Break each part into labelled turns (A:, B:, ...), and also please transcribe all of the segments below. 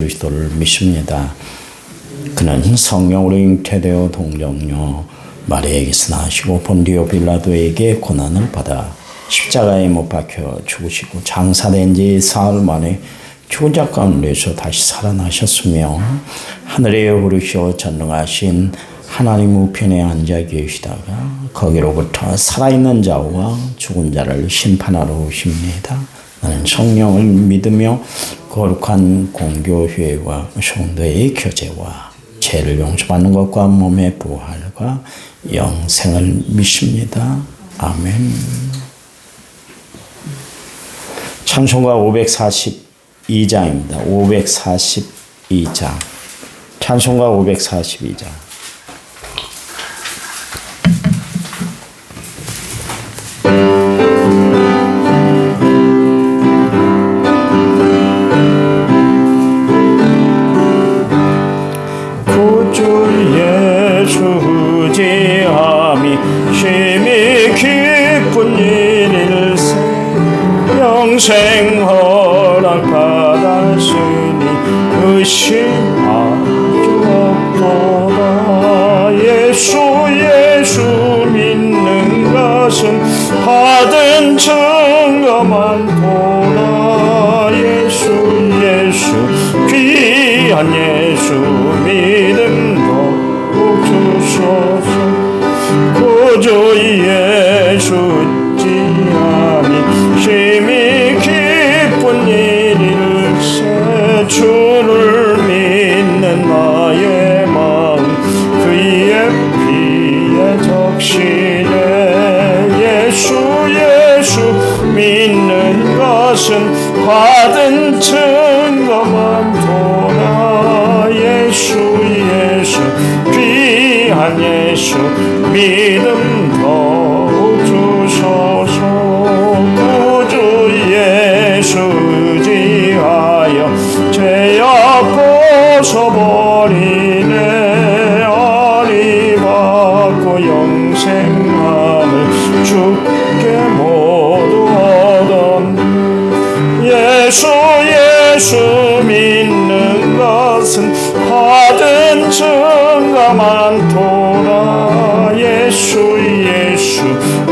A: 그리스도를 믿습니다. 그는 성령으로 잉태되어 동정녀 마리아에게서 나시고 본디오 빌라도에게 고난을 받아 십자가에 못 박혀 죽으시고 장사된 지 사흘 만에 죽은 자 가운데서 다시 살아나셨으며 하늘에 오르셔 전능하신 하나님 우편에 앉아 계시다가 거기로부터 살아있는 자와 죽은 자를 심판하러 오십니다. 나는 성령을 믿으며 거룩한 공교회와 성도의 교제와 죄를 용서받는 것과 몸의 부활과 영생을 믿습니다. 아멘. 찬송가 542장입니다. 542장. 찬송가 542장. 구주 예수 의지함이 심히 기쁜 일일세 영생 허락받았으니 의심하주 없도다. 예수 믿는 것은 받은 증거만 보라. 예수 귀한 예수 믿음도 주소서. 구주 예수 지함이 심히 기쁜 일일세 주를 믿는 나의 마음 그의 피에 적시네. 예수 믿는 것은 받은 증거만 보라. 예수 귀한 예수 믿음 더욱 주소서. 구주 예수 의지하여 죄악 벗어버리네. 아리 받고 영생함을 주께 모두 얻었네. 예수 믿는 것은 받은 증거만 보라. 예수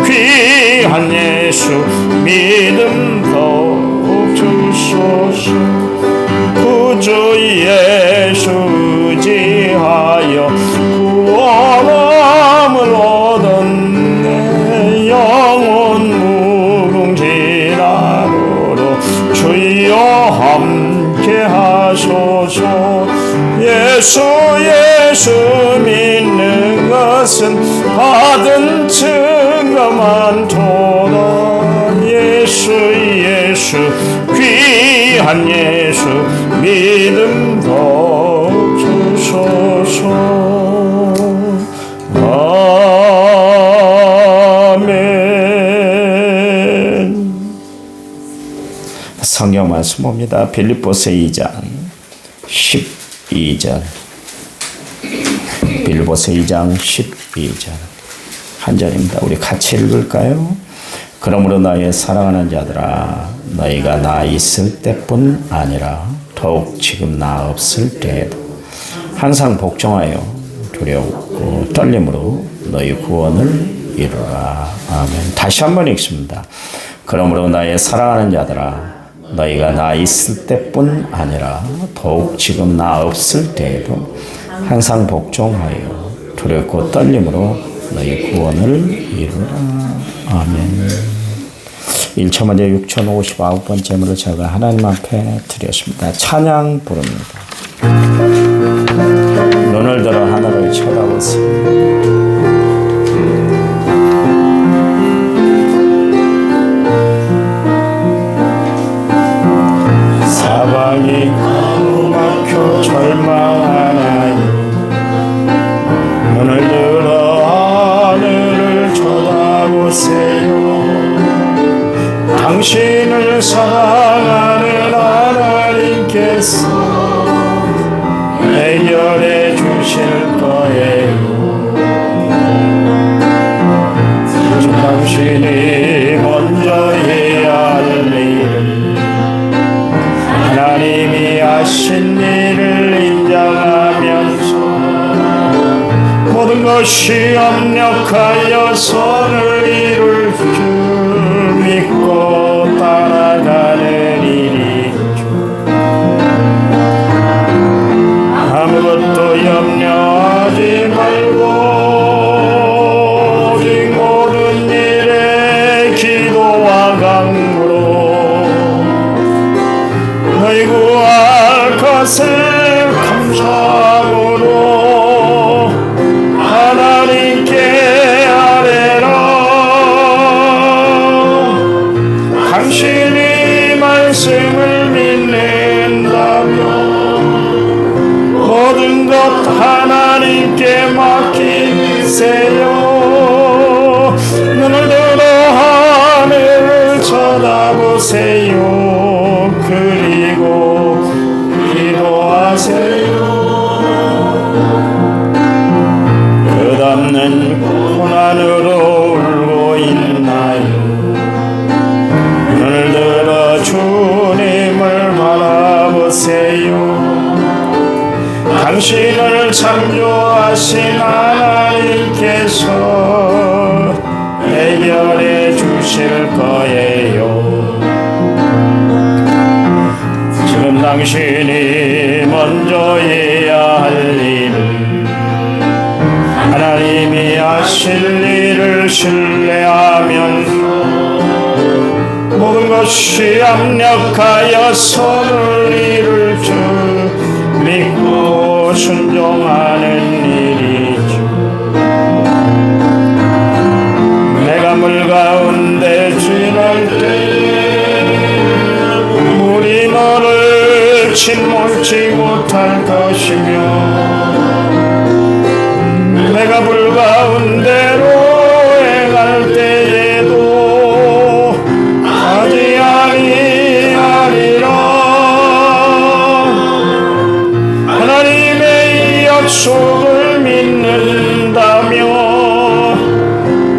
A: 귀한 예수 믿음 더욱 주소서. 구주 예수 의지하여 구원함을 얻었네. 영원 무궁지라로로 주여 함께 하소서. 예수 믿는 것은 받은 증거만 도다. 예수 귀한 예수 믿음 더욱 주소서. 아멘. 성경 말씀 봅니다. 빌립보서 2장 12절. 빌립보서 2장 12절 한 절입니다. 우리 같이 읽을까요? 그러므로 너의 사랑하는 자들아 너희가 나 있을 때뿐 아니라 더욱 지금 나 없을 때에도 항상 복종하여 두려웠고 떨림으로 너희 구원을 이루라. 아멘. 다시 한번 읽습니다. 그러므로 나의 사랑하는 자들아 너희가 나 있을 때뿐 아니라 더욱 지금 나 없을 때에도 항상 복종하여 두렵고 떨림으로 너희 구원을 이루라. 아멘. 1차 먼저 6059번째물을 제가 하나님 앞에 드렸습니다. 찬양 부릅니다. 눈을 들어 하늘을 쳐다보세요. 사방이 가로막혀 절망하나니 눈을 들어 하늘을 쳐다보세요. 당신을 사랑하는 하나님께서 해결해 주실 거예요. 당신이 먼저 해야 할 일은 하나님이 하신 일 이를 인정하면서 모든 것이 합력하여 선을 이룰 줄 믿고 따라가는 일이죠. 아무것도 염려하지 말고 오직 모든 일에 기도와 간구로 너희 구할 것을 감사함으로 하나님께 아뢰라. 당신이 말씀을 믿는다면 모든 것 하나님께 맡기세요. 눈을 들어 하늘을 쳐다보세요. 그리고 기도하세요. 끝없는 고난으로 울고 있나요? 눈을 들어 주님을 바라보세요. 당신을 창조하신 하나님께서 해결해 주실 거예요. 지금 당신이 먼저 해야 할 일을 하나님이 하실 일을 신뢰하면서 모든 것이 합력하여 선을 이룰 줄 믿고 순종하는 일이죠. 내가 물 가운데 지날 때 물이 너를 침몰치 못할 것이며 내가 물 가운데로 행할 때에도 가지 아니하리라. 하나님의 약속을 믿는다면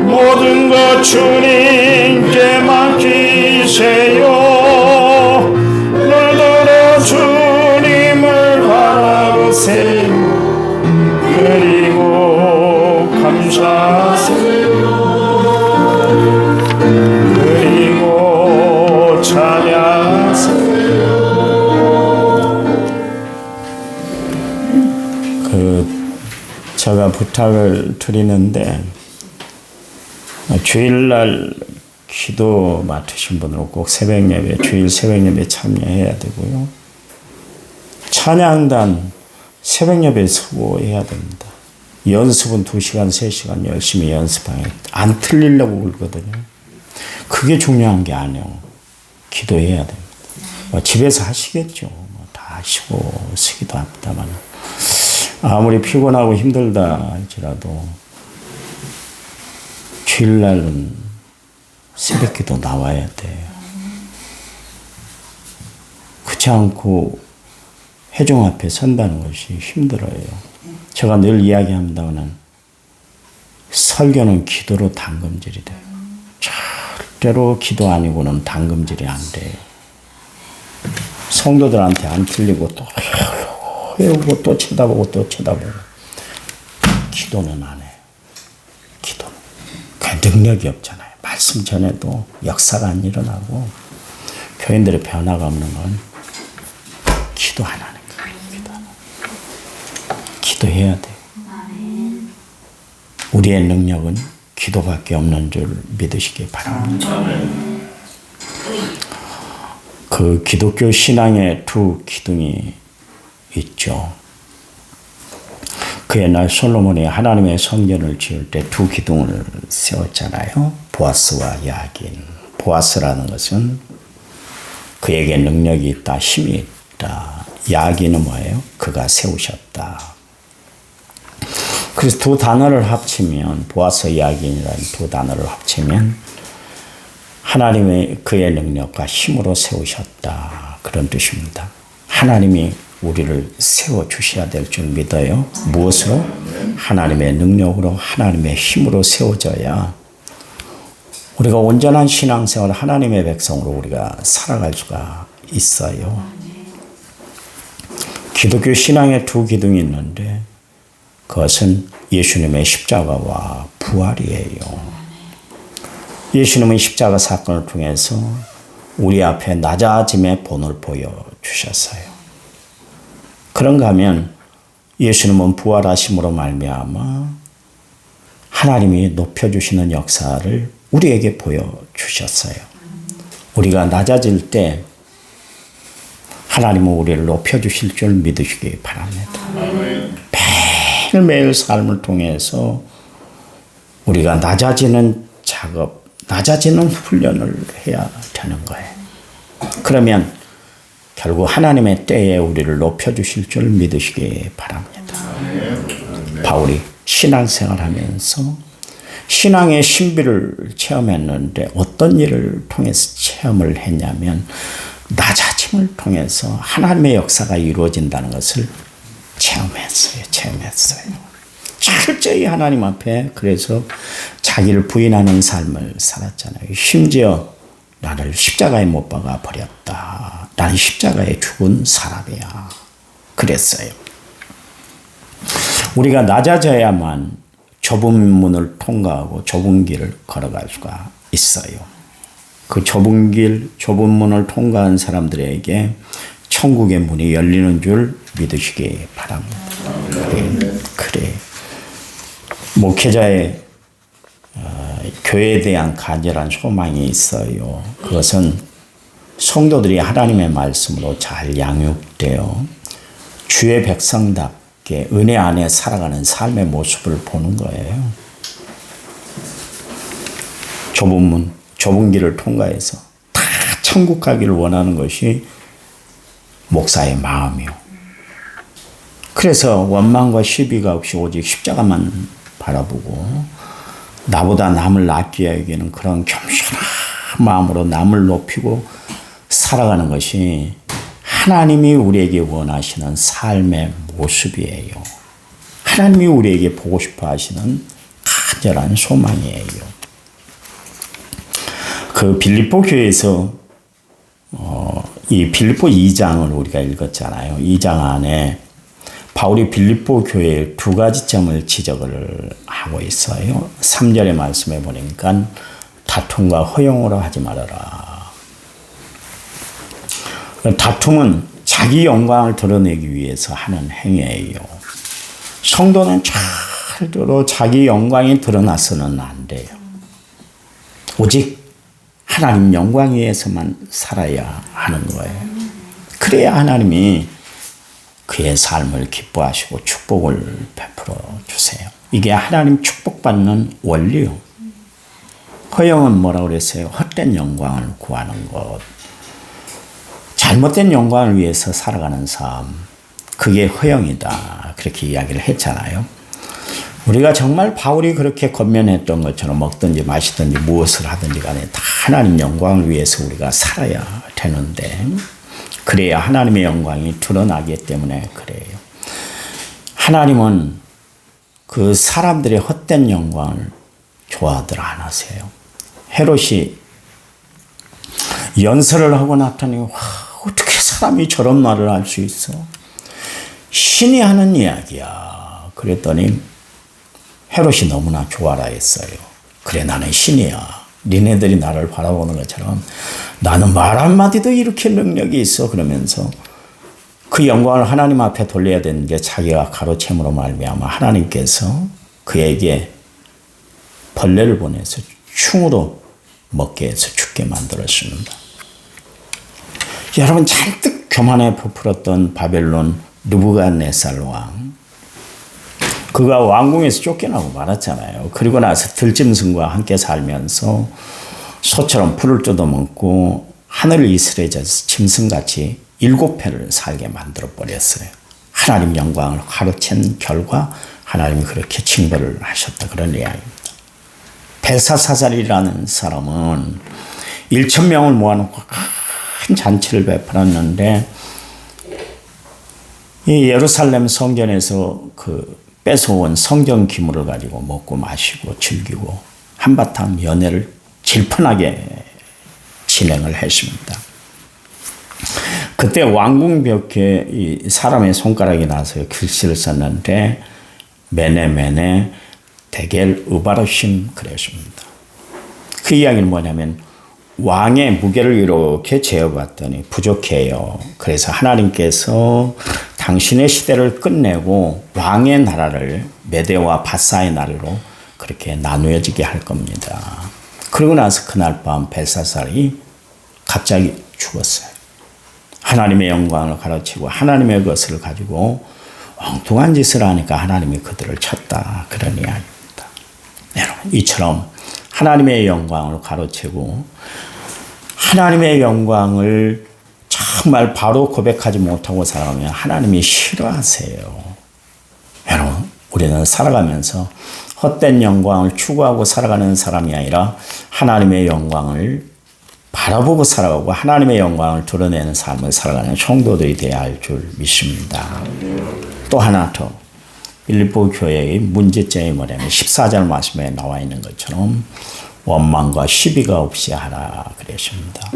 A: 모든 것 주님께 맡기세요. 눈을 들어 주님을 바라보세요. 그리고 감사하세요. 그리고 찬양하세요. 제가 부탁을 드리는데 주일날 기도 맡으신 분들은 꼭 새벽예배, 주일 새벽예배 참여해야 되고요. 찬양단 새벽예배 수고해야 됩니다. 연습은 2시간, 3시간 열심히 연습하면 안 틀리려고 그러거든요. 그게 중요한 게 아니에요. 기도해야 됩니다. 집에서 하시겠죠. 다 하시고 쓰기도 합니다만 아무리 피곤하고 힘들다 할지라도 주일날은 새벽기도 나와야 돼요. 그렇지 않고 회중 앞에 선다는 것이 힘들어요. 제가 늘 이야기합니다만 설교는 기도로 담금질이 돼요. 절대로 기도 아니고는 담금질이 안 돼요. 성도들한테 안 틀리고 또 외우고 또 쳐다보고 또 쳐다보고 기도는 안 해요. 기도는 그 능력이 없잖아요. 말씀 전에도 역사가 안 일어나고 교인들의 변화가 없는 건 기도 안 하는 거예요. 기도해야 돼요. 우리의 능력은 기도밖에 없는 줄 믿으시기 바랍니다. 그 기독교 신앙의 두 기둥이 있죠. 그 옛날 솔로몬이 하나님의 성전을 지을 때 두 기둥을 세웠잖아요. 보아스와 야긴. 보아스라는 것은 그에게 능력이 있다, 힘이 있다. 야긴은 뭐예요? 그가 세우셨다. 그래서 두 단어를 합치면 보아스 야긴이라는 두 단어를 합치면 하나님의 그의 능력과 힘으로 세우셨다. 그런 뜻입니다. 하나님이 우리를 세워주셔야 될 줄 믿어요. 무엇으로? 하나님의 능력으로 하나님의 힘으로 세워져야 우리가 온전한 신앙생활 하나님의 백성으로 우리가 살아갈 수가 있어요. 기독교 신앙에 두 기둥이 있는데 그것은 예수님의 십자가와 부활이에요. 예수님은 십자가 사건을 통해서 우리 앞에 낮아짐의 본을 보여주셨어요. 그런가 하면 예수님은 부활하심으로 말미암아 하나님이 높여주시는 역사를 우리에게 보여주셨어요. 우리가 낮아질 때 하나님은 우리를 높여주실 줄 믿으시기 바랍니다. 매일매일 삶을 통해서 우리가 낮아지는 작업, 낮아지는 훈련을 해야 되는 거예요. 그러면 결국 하나님의 때에 우리를 높여주실 줄 믿으시기 바랍니다. 바울이 신앙생활 하면서 신앙의 신비를 체험했는데 어떤 일을 통해서 체험을 했냐면 낮아짐을 통해서 하나님의 역사가 이루어진다는 것을 체험했어요. 철저히 하나님 앞에 그래서 자기를 부인하는 삶을 살았잖아요. 심지어 나를 십자가에 못 박아 버렸다. 나는 십자가에 죽은 사람이야. 그랬어요. 우리가 낮아져야만 좁은 문을 통과하고 좁은 길을 걸어갈 수가 있어요. 그 좁은 길, 좁은 문을 통과한 사람들에게 천국의 문이 열리는 줄 믿으시기 바랍니다. 그래. 목회자의 교회에 대한 간절한 소망이 있어요. 그것은 성도들이 하나님의 말씀으로 잘 양육되어 주의 백성답게 은혜 안에 살아가는 삶의 모습을 보는 거예요. 좁은 문, 좁은 길을 통과해서 다 천국 가기를 원하는 것이 목사의 마음이요. 그래서 원망과 시비가 없이 오직 십자가만 바라보고 나보다 남을 낮게 여기는 그런 겸손한 마음으로 남을 높이고 살아가는 것이 하나님이 우리에게 원하시는 삶의 모습이에요. 하나님이 우리에게 보고 싶어 하시는 간절한 소망이에요. 그 빌립보 교회에서 이 빌립보 2장을 우리가 읽었잖아요. 2장 안에 바울이 빌립보 교회에 두 가지 점을 지적을 하고 있어요. 3절의 말씀에 보니까 다툼과 허용으로 하지 말아라. 다툼은 자기 영광을 드러내기 위해서 하는 행위예요. 성도는 절대로 자기 영광이 드러나서는 안 돼요. 오직 하나님 영광 위해서만 살아야 하는 거예요. 그래야 하나님이 그의 삶을 기뻐하시고 축복을 베풀어 주세요. 이게 하나님 축복받는 원리요. 허영은 뭐라고 그랬어요? 헛된 영광을 구하는 것. 잘못된 영광을 위해서 살아가는 삶. 그게 허영이다. 그렇게 이야기를 했잖아요. 우리가 정말 바울이 그렇게 권면했던 것처럼 먹든지 마시든지 무엇을 하든지 간에 다 하나님 영광을 위해서 우리가 살아야 되는데 그래야 하나님의 영광이 드러나기 때문에 그래요. 하나님은 그 사람들의 헛된 영광을 좋아들 안 하세요. 헤롯이 연설을 하고 나타니 와, 어떻게 사람이 저런 말을 할 수 있어? 신이 하는 이야기야. 그랬더니 헤롯이 너무나 좋아라 했어요. 그래 나는 신이야. 니네들이 나를 바라보는 것처럼 나는 말 한마디도 이렇게 능력이 있어. 그러면서 그 영광을 하나님 앞에 돌려야 되는 게 자기가 가로챈으로 말미암아 하나님께서 그에게 벌레를 보내서 충으로 먹게 해서 죽게 만들었습니다. 여러분 잔뜩 교만에 부풀었던 바벨론 느부갓네살 왕 그가 왕궁에서 쫓겨나고 말았잖아요. 그리고 나서 들짐승과 함께 살면서 소처럼 풀을 뜯어먹고 하늘을 이스레져서 짐승같이 7패를 살게 만들어버렸어요. 하나님 영광을 가로챈 결과 하나님이 그렇게 징벌을 하셨다. 그런 이야기입니다. 벨사사살이라는 사람은 1,000명을 모아놓고 큰 잔치를 베풀었는데 이 예루살렘 성전에서 뺏어온 성경 기물을 가지고 먹고 마시고 즐기고 한바탕 연애를 질펀하게 진행을 했습니다. 그 그때 왕궁벽에 이 사람의 손가락이 나서 글씨를 썼는데 메네 데겔 우바르심 그랬습니다. 그 이야기는 뭐냐면 왕의 무게를 이렇게 재어봤더니 부족해요. 그래서 하나님께서 당신의 시대를 끝내고 왕의 나라를 메대와 바사의 나라로 그렇게 나누어지게 할 겁니다. 그러고 나서 그날 밤 벨사살이 갑자기 죽었어요. 하나님의 영광을 가르치고 하나님의 것을 가지고 엉뚱한 짓을 하니까 하나님이 그들을 쳤다. 그런 이야기입니다. 여러분, 이처럼 하나님의 영광을 가르치고 하나님의 영광을 정말 바로 고백하지 못하고 살아가면 하나님이 싫어하세요. 여러분, 우리는 살아가면서 헛된 영광을 추구하고 살아가는 사람이 아니라 하나님의 영광을 바라보고 살아가고 하나님의 영광을 드러내는 삶을 살아가는 성도들이 되어야 할 줄 믿습니다. 또 하나 더, 빌립보 교회의 문제점이 뭐냐면 14절 말씀에 나와 있는 것처럼 원망과 시비가 없이 하라 그랬습니다.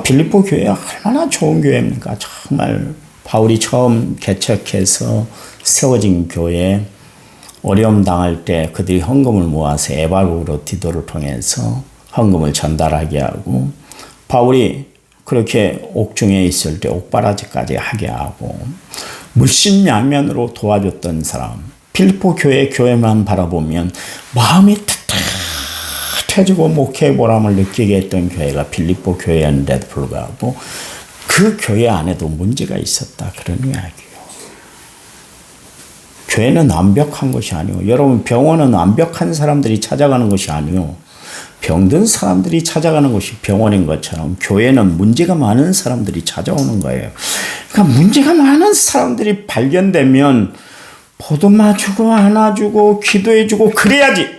A: 빌립보 교회가 얼마나 좋은 교회입니까? 정말 바울이 처음 개척해서 세워진 교회, 어려움 당할 때 그들이 헌금을 모아서 에바고로 디도를 통해서 헌금을 전달하게 하고, 바울이 그렇게 옥중에 있을 때 옥바라지까지 하게 하고 물심양면으로 도와줬던 사람, 빌립보 교회만 바라보면 마음이 따뜻해지고 목회의 보람을 느끼게 했던 교회가 빌립보 교회였는데도 불구하고 그 교회 안에도 문제가 있었다. 그런 이야기예요. 교회는 완벽한 것이 아니고, 여러분, 병원은 완벽한 사람들이 찾아가는 것이 아니고 병든 사람들이 찾아가는 곳이 병원인 것처럼 교회는 문제가 많은 사람들이 찾아오는 거예요. 그러니까 문제가 많은 사람들이 발견되면 보듬어주고 안아주고 기도해주고 그래야지.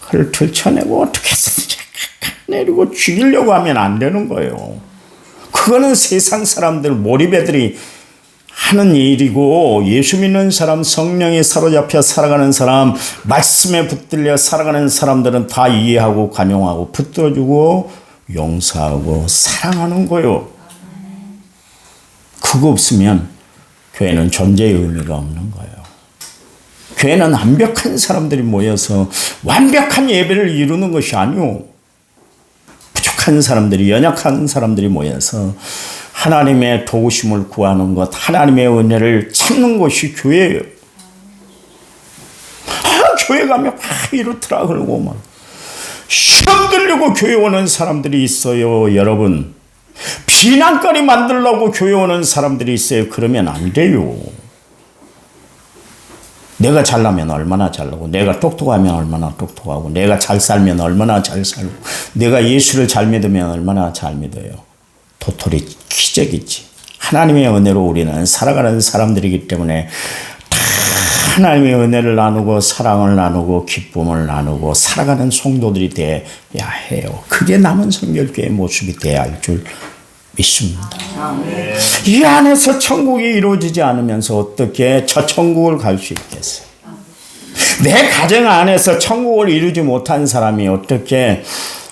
A: 그걸 들춰내고 어떻게 해서든지 내리고 죽이려고 하면 안 되는 거예요. 그거는 세상 사람들, 몰입애들이 하는 일이고, 예수 믿는 사람, 성령에 사로잡혀 살아가는 사람, 말씀에 붙들려 살아가는 사람들은 다 이해하고 관용하고 붙들어주고 용서하고 사랑하는 거예요. 그거 없으면 교회는 존재의 의미가 없는 거예요. 교회는 완벽한 사람들이 모여서 완벽한 예배를 이루는 것이 아니오. 부족한 사람들이, 연약한 사람들이 모여서 하나님의 도우심을 구하는 것, 하나님의 은혜를 찾는 것이 교회예요. 교회 가면 이렇더라 그러고 막 시험 들려고 교회 오는 사람들이 있어요. 여러분, 비난거리 만들려고 교회 오는 사람들이 있어요. 그러면 안 돼요. 내가 잘나면 얼마나 잘나고, 내가 똑똑하면 얼마나 똑똑하고, 내가 잘 살면 얼마나 잘 살고, 내가 예수를 잘 믿으면 얼마나 잘 믿어요. 도토리 기적이지. 하나님의 은혜로 우리는 살아가는 사람들이기 때문에 다 하나님의 은혜를 나누고 사랑을 나누고 기쁨을 나누고 살아가는 성도들이 되어야 해요. 그게 남은 성결교회의 모습이 되어야 할 줄 믿습니다. 이 안에서 천국이 이루어지지 않으면서 어떻게 저 천국을 갈 수 있겠어요? 내 가정 안에서 천국을 이루지 못한 사람이 어떻게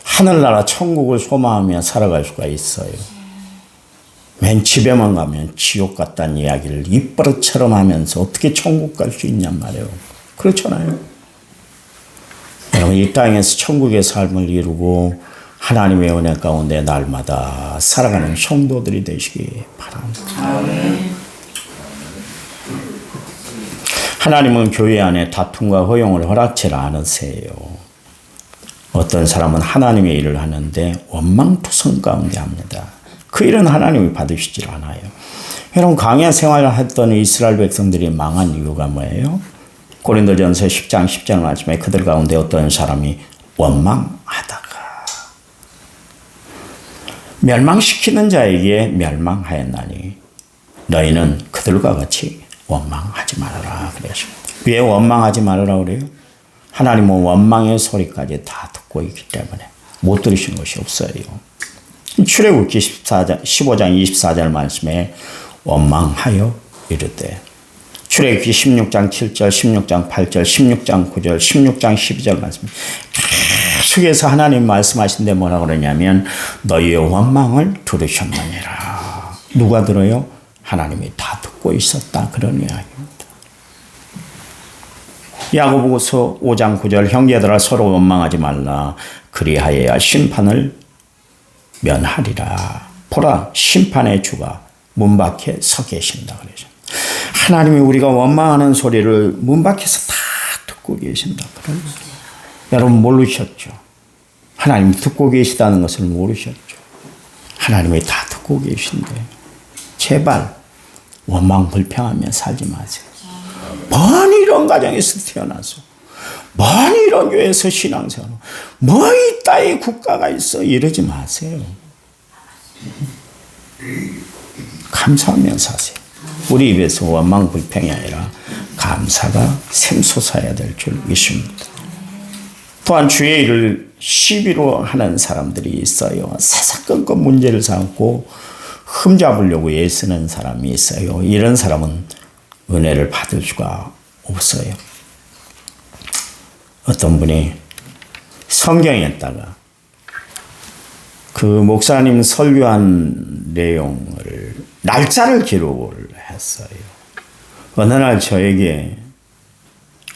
A: 하늘나라 천국을 소망하며 살아갈 수가 있어요? 맨 집에만 가면 지옥 같다는 이야기를 입버릇처럼 하면서 어떻게 천국 갈 수 있냔 말이에요. 그렇잖아요. 여러분, 이 땅에서 천국의 삶을 이루고 하나님의 은혜 가운데 날마다 살아가는 성도들이 되시기 바랍니다. 하나님은 교회 안에 다툼과 허용을 허락치 않으세요. 어떤 사람은 하나님의 일을 하는데 원망투성 가운데 합니다. 그 일은 하나님이 받으시질 않아요. 여러분, 광야 생활을 했던 이스라엘 백성들이 망한 이유가 뭐예요? 고린도전서 10장 10절 말씀에 그들 가운데 어떤 사람이 원망하다가 멸망시키는 자에게 멸망하였나니 너희는 그들과 같이 원망하지 말아라 그랬습니다. 왜 원망하지 말아라 그래요? 하나님은 원망의 소리까지 다 듣고 있기 때문에 못 들으신 것이 없어요. 출애굽기 15장 24절 말씀에 원망하여 이르되, 출애굽기 16장 7절, 16장 8절, 16장 9절, 16장 12절 말씀 계속해서 하나님 말씀하신데 뭐라 그러냐면 너희의 원망을 들으셨느니라. 누가 들어요? 하나님이 다 듣고 있었다. 그런 이야기입니다. 야고보서 5장 9절 형제들아 서로 원망하지 말라. 그리하여야 심판을 면하리라. 보라 심판의 주가 문 밖에 서 계신다. 그러죠. 하나님이 우리가 원망하는 소리를 문 밖에서 다 듣고 계신다. 그런 여러분 모르셨죠? 하나님 듣고 계시다는 것을 모르셨죠? 하나님이 다 듣고 계신데 제발 원망 불평하며 살지 마세요. 뭔 이런 가정에서 태어나서 뭔 이런 교회에서 신앙생활 뭐 이따위 국가가 있어 이러지 마세요. 감사하며 사세요. 우리 입에서 원망 불평이 아니라 감사가 샘솟아야 될 줄 믿습니다. 또한 주의 일을 시비로 하는 사람들이 있어요. 사사건건 문제를 삼고 흠잡으려고 애쓰는 사람이 있어요. 이런 사람은 은혜를 받을 수가 없어요. 어떤 분이 성경에다가 그 목사님 설교한 내용을 날짜를 기록을 했어요. 어느 날 저에게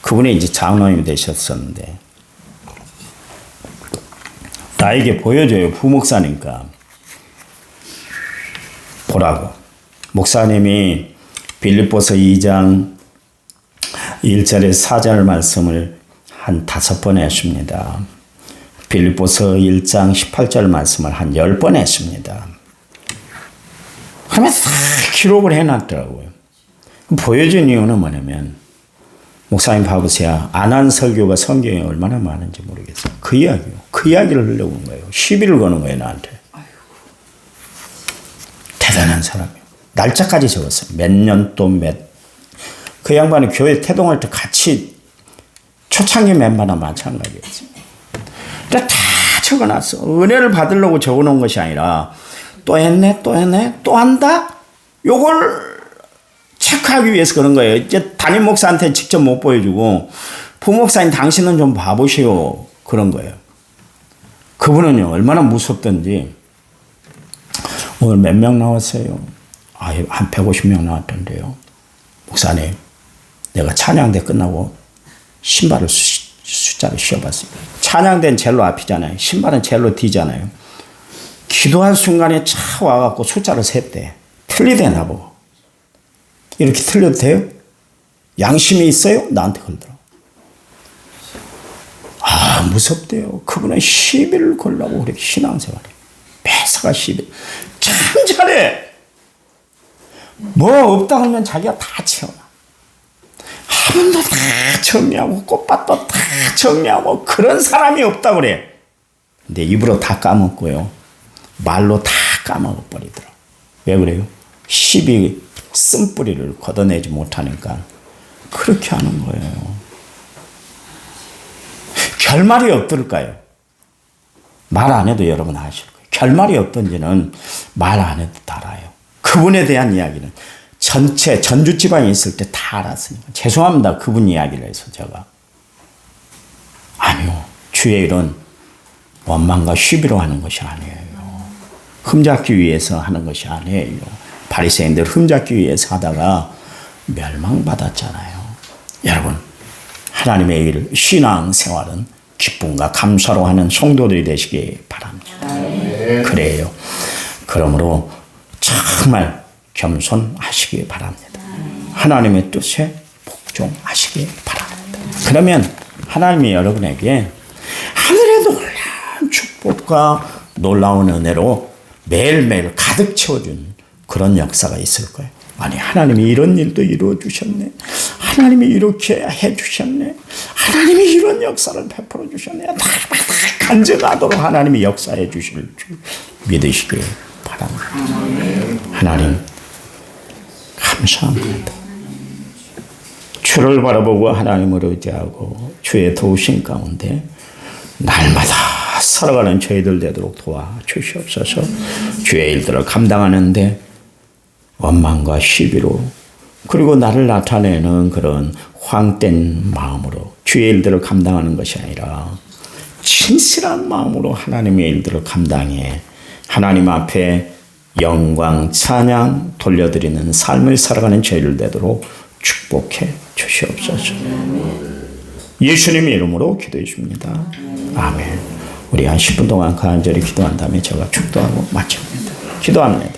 A: 그분이 이제 장로님이 되셨었는데 나에게 보여줘요. 부목사니까 보라고. 목사님이 빌립보서 2장 1절에 4절 말씀을 한 5번 했습니다. 빌립보서 1장 18절 말씀을 한 10번 했습니다. 그러면 다 기록을 해놨더라고요. 보여준 이유는 뭐냐면 목사님 봐보세요. 안 한 설교가 성경에 얼마나 많은지 모르겠어요. 그 이야기요. 그 이야기를 하려고 한 거예요. 시비를 거는 거예요, 나한테. 대단한 사람이에요. 날짜까지 적었어요. 몇 년도 그 양반이 교회 태동할 때 같이 초창기 멤버나 마찬가지였어요. 다 적어놨어. 은혜를 받으려고 적어놓은 것이 아니라 또 했네, 또 했네, 또 한다? 요걸 체크하기 위해서 그런 거예요. 이제 담임 목사한테 직접 못 보여주고 부목사님 당신은 좀 봐보시오. 그런 거예요. 그분은요, 얼마나 무섭던지 오늘 몇 명 나왔어요? 한 150명 나왔던데요. 목사님, 내가 찬양대 끝나고 신발을 숫자를 씌워봤어요. 찬양대는 젤로 앞이잖아요. 신발은 젤로 뒤잖아요. 기도할 순간에 차 와갖고 숫자를 셌대. 틀리대 나보고. 이렇게 틀려도 돼요? 양심이 있어요? 나한테 그러더라고. 무섭대요. 그분은 시비를 걸라고 그렇게 신앙생활해. 매사가 시비. 참 잘해. 뭐 없다 그러면 자기가 다 채워놔. 화분도 다 정리하고 꽃밭도 다 정리하고 그런 사람이 없다 그래. 근데 입으로 다 까먹고요. 말로 다 까먹어버리더라. 왜 그래요? 시비 쓴뿌리를 걷어내지 못하니까 그렇게 하는 거예요. 결말이 어떨까요? 말 안 해도 여러분 아실 거예요. 결말이 어떤지는 말 안 해도 다 알아요. 그분에 대한 이야기는 전체 전주지방에 있을 때 다 알았으니까. 죄송합니다. 그분 이야기를 해서 제가. 아니요. 주의 일은 원망과 시비로 하는 것이 아니에요. 흠잡기 위해서 하는 것이 아니에요. 바리새인들 흠잡기 위해서 하다가 멸망받았잖아요. 여러분, 하나님의 일, 신앙생활은 기쁨과 감사로 하는 성도들이 되시기 바랍니다. 그래요. 그러므로 정말 겸손하시기 바랍니다. 하나님의 뜻에 복종하시기 바랍니다. 그러면 하나님이 여러분에게 하늘의 놀라운 축복과 놀라운 은혜로 매일매일 가득 채워준 그런 역사가 있을 거예요. 아니, 하나님이 이런 일도 이루어 주셨네. 하나님이 이렇게 해 주셨네. 하나님이 이런 역사를 베풀어 주셨네. 다 간증하도록 하나님이 역사해 주실 줄 믿으시길 바랍니다. 하나님, 감사합니다. 주를 바라보고 하나님을 의지하고 주의 도우심 가운데 날마다 살아가는 저희들 되도록 도와주시옵소서. 주의 일들을 감당하는데 원망과 시비로 그리고 나를 나타내는 그런 황된 마음으로 주의 일들을 감당하는 것이 아니라 진실한 마음으로 하나님의 일들을 감당해 하나님 앞에 영광, 찬양 돌려드리는 삶을 살아가는 저희를 되도록 축복해 주시옵소서. 예수님의 이름으로 기도해 줍니다. 아멘. 우리 한 10분 동안 간절히 기도한 다음에 제가 축도하고 마칩니다. 기도합니다.